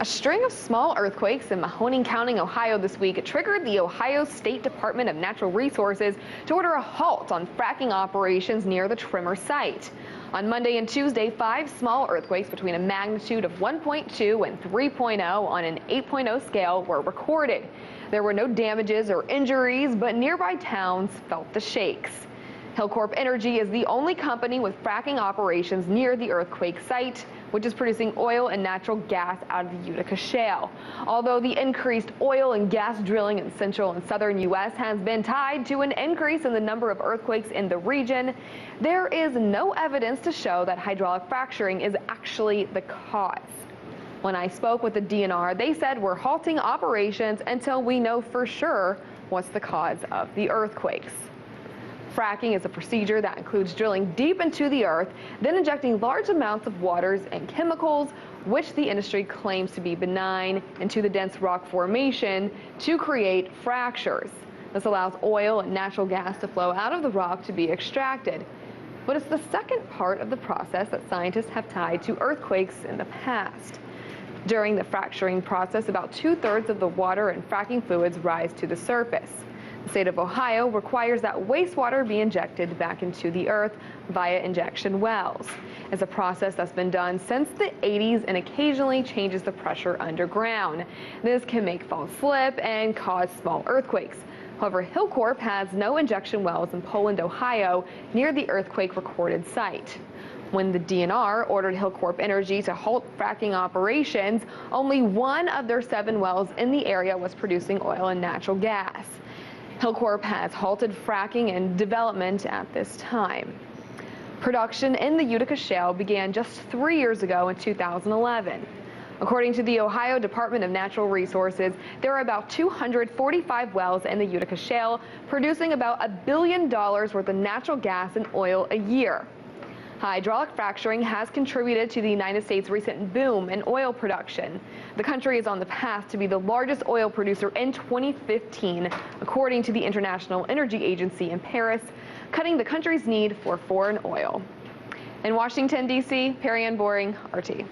A string of small earthquakes in Mahoning County, Ohio this week triggered the Ohio State Department of Natural Resources to order a halt on fracking operations near the tremor site. On Monday and Tuesday, 5 small earthquakes between a magnitude of 1.2 and 3.0 on an 8.0 scale were recorded. There were no damages or injuries, but nearby towns felt the shakes. Hilcorp Energy is the only company with fracking operations near the earthquake site, which is producing oil and natural gas out of the Utica Shale. Although the increased oil and gas drilling in central and southern U.S. has been tied to an increase in the number of earthquakes in the region, there is no evidence to show that hydraulic fracturing is actually the cause. When I spoke with the DNR, they said we're halting operations until we know for sure what's the cause of the earthquakes. Fracking is a procedure that includes drilling deep into the earth, then injecting large amounts of waters and chemicals, which the industry claims to be benign, into the dense rock formation to create fractures. This allows oil and natural gas to flow out of the rock to be extracted. But it's the second part of the process that scientists have tied to earthquakes in the past. During the fracturing process, about 2/3 of the water and fracking fluids rise to the surface. The state of Ohio requires that wastewater be injected back into the earth via injection wells. It's a process that's been done since the 80s and occasionally changes the pressure underground. This can make faults slip and cause small earthquakes. However, Hilcorp has no injection wells in Poland, Ohio, near the earthquake recorded site. When the DNR ordered Hilcorp Energy to halt fracking operations, only one of their 7 wells in the area was producing oil and natural gas. Hilcorp has halted fracking and development at this time. Production in the Utica Shale began just 3 years ago in 2011. According to the Ohio Department of Natural Resources, there are about 245 wells in the Utica Shale, producing about $1 billion worth of natural gas and oil a year. Hydraulic fracturing has contributed to the United States' recent boom in oil production. The country is on the path to be the largest oil producer in 2015, according to the International Energy Agency in Paris, cutting the country's need for foreign oil. In Washington, D.C., Perianne Boring, RT.